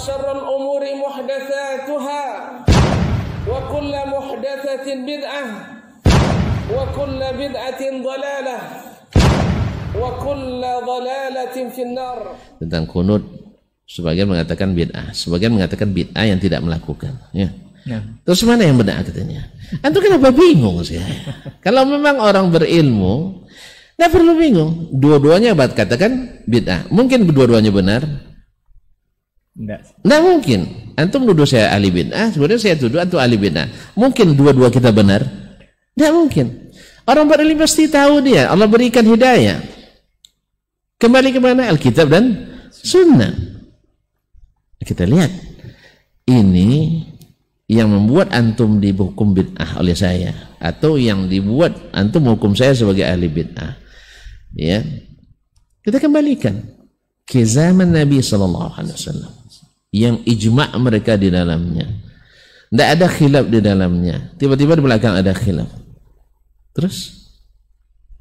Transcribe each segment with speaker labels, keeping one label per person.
Speaker 1: وشر الأمور محدثاتها وكل محدثة بدعة وكل بدعة ضلالة وكل ضلالة في النار.
Speaker 2: Tentang kunut, sebagian mengatakan bid'ah, sebagian mengatakan bid'ah yang tidak melakukan, ya. Terus mana yang benar katanya? Antum kenapa bingung sih? Kalau memang orang berilmu, nggak perlu bingung. Dua-duanya abad katakan bid'ah. Mungkin dua-duanya benar? Nggak mungkin. Antum nuduh saya ahli bid'ah, sebenarnya saya tuduh antum ahli bid'ah. Mungkin dua-dua kita benar? Nggak mungkin. Orang berilmu pasti tahu dia. Allah berikan hidayah. Kembali kemana? Alkitab dan Sunnah. Kita lihat. Ini yang membuat antum dihukum bid'ah oleh saya, atau yang dibuat antum hukum saya sebagai ahli bid'ah, ya, kita kembalikan ke zaman Nabi SAW yang ijma' mereka di dalamnya, tidak ada khilaf di dalamnya. Tiba-tiba di belakang ada khilaf, terus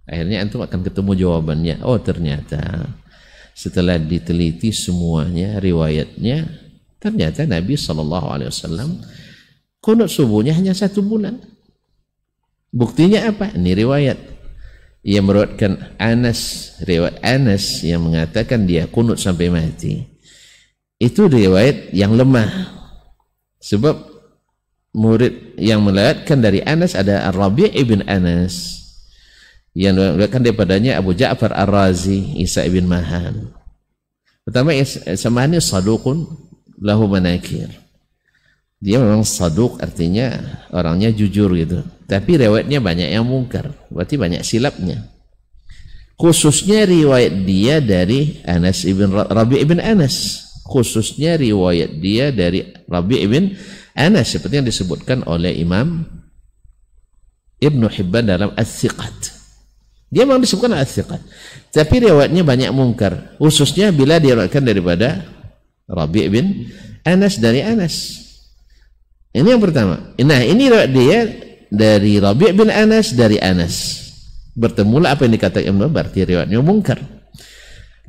Speaker 2: akhirnya antum akan ketemu jawabannya. Oh, ternyata setelah diteliti semuanya riwayatnya, ternyata Nabi SAW kunut subuhnya hanya 1 bulan. Buktinya apa? Ini riwayat yang meriwayatkan Anas, riwayat Anas yang mengatakan dia kunut sampai mati. Itu riwayat yang lemah. Sebab murid yang meriwayatkan dari Anas ada Ar-Rabi' ibn Anas, yang meriwayatkan daripadanya Abu Ja'far Ar-Razi, Isa ibn Mahan. Pertama, Isa Mahan saduqun lahu manakir. Dia memang saduk, artinya orangnya jujur gitu. Tapi riwayatnya banyak yang mungkar, berarti banyak silapnya. Khususnya riwayat dia dari Anas ibn Rabi' ibn Anas. Khususnya riwayat dia dari Rabi' ibn Anas, seperti yang disebutkan oleh Imam Ibnu Hibban dalam Ats-Tsiqat. Dia memang disebutkan Ats-Tsiqat, tapi riwayatnya banyak mungkar. Khususnya bila diriwayatkan daripada Rabi' ibn Anas dari Anas. Ini yang pertama. Nah, ini dia dari Rabi' bin Anas dari Anas. Bertemulah apa yang dikatakan Ibnu, berarti riwayatnya mungkar.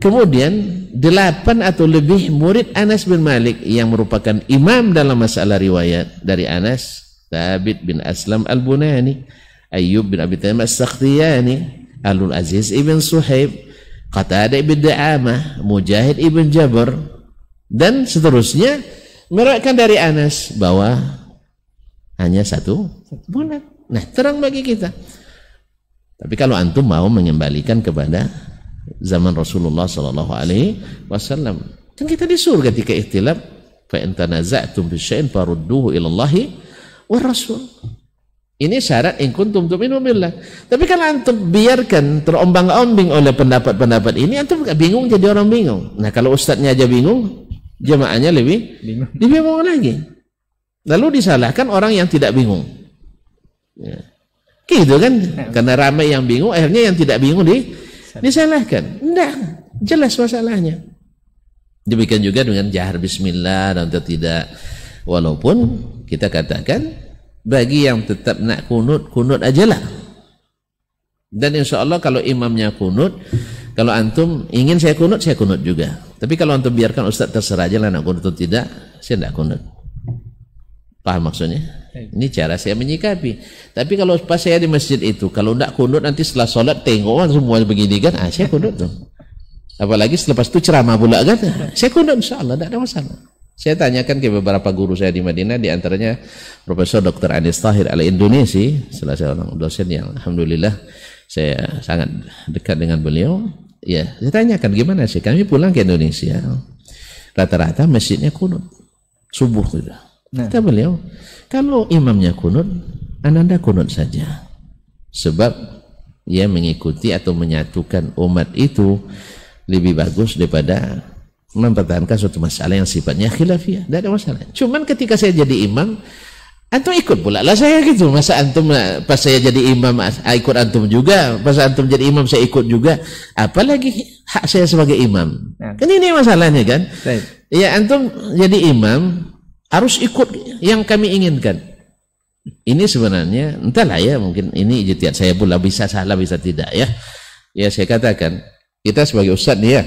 Speaker 2: Kemudian 8 atau lebih murid Anas bin Malik yang merupakan imam dalam masalah riwayat dari Anas, Thabit bin Aslam al-Bunani, Ayyub bin Abi Tamim as-Sakhtiyani, Alul Aziz ibn Suhaib, Qatadah ibn Da'amah, Mujahid ibn Jabr, dan seterusnya, meriwayatkan dari Anas bahwa hanya 1 bulan. Nah, terang bagi kita. Tapi kalau antum mau mengembalikan kepada zaman Rasulullah SAW, kan kita disuruh ketika ikhtilaf, fa in tanaza'tum fi syai'in farudduhu ila Allahi war Rasul. Ini syarat in kuntum tu'minu billah. Tapi kalau antum biarkan terombang-ambing oleh pendapat-pendapat ini, antum bingung, jadi orang bingung. Nah, kalau ustadznya aja bingung, jemaahnya lebih bingung lagi. Lalu disalahkan orang yang tidak bingung, ya. Gitu kan? Karena ramai yang bingung, akhirnya yang tidak bingung disalahkan. Enggak, jelas masalahnya. Demikian juga dengan jahar bismillah dan tidak. Walaupun kita katakan bagi yang tetap nak kunut, kunut ajalah. Dan insya Allah kalau imamnya kunut, kalau antum ingin saya kunut juga. Tapi kalau antum biarkan ustaz terserah aja lah nak kunut atau tidak, saya tidak kunut. Paham maksudnya? Ini cara saya menyikapi. Tapi kalau pas saya di masjid itu, kalau tidak kunut nanti setelah sholat tengok semua begini kan, saya kunut tuh. Apalagi selepas itu ceramah pula kan, saya kunut insya Allah, tidak ada masalah. Saya tanyakan ke beberapa guru saya di Madinah, di antaranya Profesor Dr. Anis Tahir al-Indonesi, salah seorang dosen yang alhamdulillah saya sangat dekat dengan beliau. Ya, saya tanyakan gimana sih, kami pulang ke Indonesia, rata-rata masjidnya kunut subuh sudah. Kata beliau, kalau imamnya kunut, anda kunut saja, sebab ia mengikuti atau menyatukan umat itu lebih bagus daripada mempertahankan suatu masalah yang sifatnya khilafiyah. Tidak ada masalah. Cuman ketika saya jadi imam, antum ikut pula lah saya gitu. Masa antum pas saya jadi imam ikut antum juga, pas antum jadi imam saya ikut juga, apalagi hak saya sebagai imam. Kan ini masalahnya kan. Ya, antum jadi imam harus ikut yang kami inginkan. Ini sebenarnya entahlah ya, mungkin ini ijtihad saya pula, bisa salah bisa tidak ya. Ya, saya katakan kita sebagai ustaz nih ya,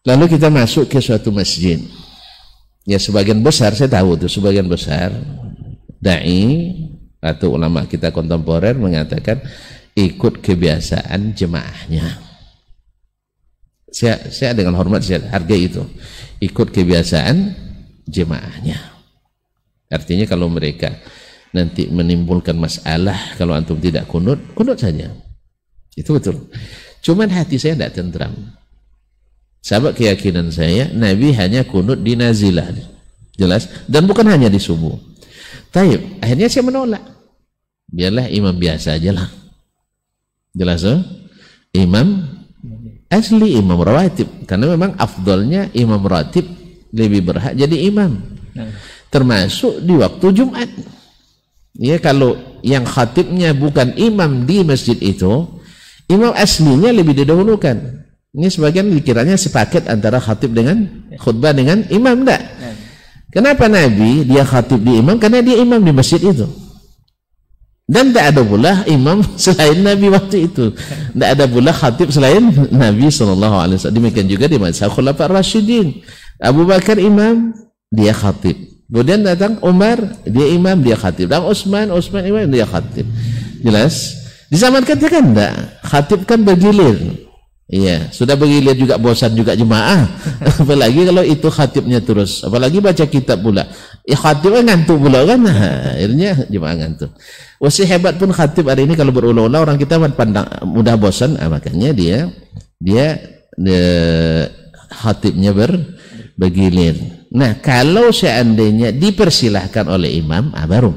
Speaker 2: lalu kita masuk ke suatu masjid, Ya sebagian besar saya tahu tuh, sebagian besar dai atau ulama kita kontemporer mengatakan ikut kebiasaan jemaahnya. Saya dengan hormat saya hargai itu, ikut kebiasaan jemaahnya. Artinya kalau mereka nanti menimbulkan masalah kalau antum tidak kunut saja, itu betul. Cuman hati saya tidak tentram. Sabab keyakinan saya Nabi hanya kunut di nazilah, jelas, dan bukan hanya di subuh. Taib, akhirnya saya menolak, biarlah imam biasa aja lah, jelas, imam asli, imam rawatib, karena memang afdolnya imam rawatib lebih berhak jadi imam, termasuk di waktu Jumat. Ya, kalau yang khatibnya bukan imam di masjid itu, imam aslinya lebih didahulukan. Ini sebagian dikiranya sepaket antara khatib dengan khutbah dengan imam, enggak. Kenapa Nabi dia khatib di imam? Karena dia imam di masjid itu. Dan tidak ada pula imam selain Nabi waktu itu. Tidak ada pula khatib selain Nabi SAW. Demikian juga di masa Khulafaur Rasyidin. Abu Bakar imam, dia khatib. Kemudian datang Umar, dia imam, dia khatib. Dan Utsman imam, dia khatib. Jelas? Di zaman kita kan tidak. Khatib kan bergilir. Iya, sudah bergilir juga bosan juga jemaah. Apalagi kalau itu khatibnya terus. Apalagi baca kitab pula. Ya khatibnya ngantuk pula kan. Akhirnya jemaah ngantuk. Wasi hebat pun khatib hari ini kalau berulang-ulang orang kita pandang mudah bosan, makanya dia khatibnya bergilir. Nah, kalau seandainya dipersilahkan oleh imam, baru.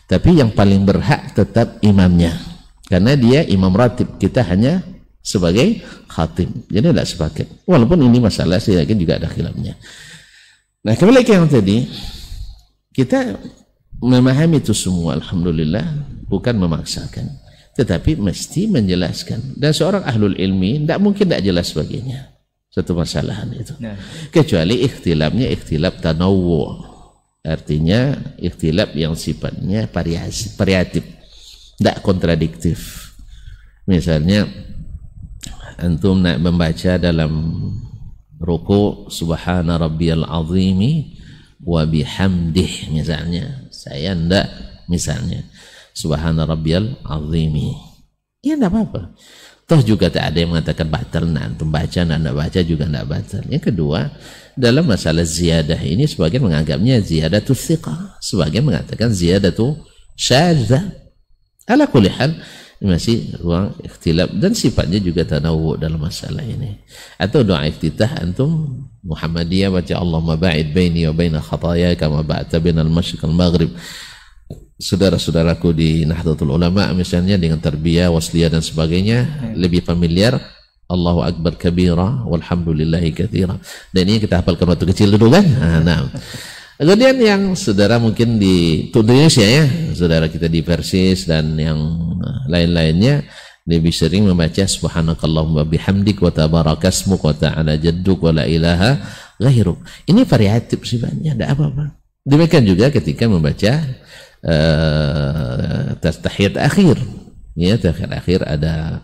Speaker 2: Tapi yang paling berhak tetap imamnya, karena dia imam ratib, kita hanya sebagai khatib, jadi tidak sepaket. Walaupun ini masalah saya yakin juga ada khilafnya. Nah, kembali ke yang tadi, kita memahami itu semua, alhamdulillah, bukan memaksakan, tetapi mesti menjelaskan. Dan seorang ahlul ilmi tidak mungkin tidak jelas baginya satu masalahan itu, kecuali ikhtilafnya ikhtilaf tanawwu, artinya ikhtilaf yang sifatnya variatif, tidak kontradiktif. Misalnya antum nak membaca dalam ruku subhana rabbiyal azimi wa bihamdih, misalnya saya ndak, misalnya subhana rabbiyal azimi, ya enggak apa-apa, toh juga tak ada yang mengatakan batal. Nah, antum baca ndak baca juga ndak batal. Yang kedua, dalam masalah ziyadah ini sebagian menganggapnya ziyadatu thiqah, sebagian mengatakan ziyadatu syadzah. Ala kulli hal masih ruang ikhtilaf dan sifatnya juga tanawwu dalam masalah ini. Atau doa iftitah antum Muhammadiyah baca Allahumma ba'id baini wa baina khataaya kama ba'adta bainal masyriq wal maghrib. Saudara-saudaraku di Nahdlatul Ulama misalnya dengan tarbiyah, wasliyah dan sebagainya lebih familiar Allahu akbar kabira walhamdulillahi katsira. Dan ini kita hafalkan waktu kecil dulu kan? Nah. Kemudian yang saudara mungkin di Indonesia ya, saudara kita di Persis dan yang lain-lainnya lebih sering membaca subhanakallahumma bihamdik wa tabarakasmuk wa ta'ala jadduk wa la ilaha ghairuk. Ini variatif sifatnya, tidak apa-apa. Demikian juga ketika membaca tahiyat akhir. Ya, tahiyat akhir ada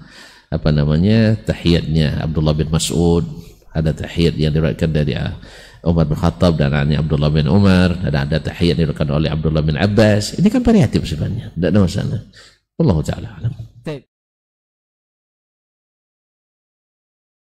Speaker 2: apa namanya? Tahiyatnya Abdullah bin Mas'ud, ada tahiyat yang diriwayatkan dari Umar bin Khattab dan Abdullah bin Umar, ada tahiyat yang diriwayatkan oleh Abdullah bin Abbas. Ini kan variatif sebenarnya, tidak ada masalah. Wallahu ta'ala alam.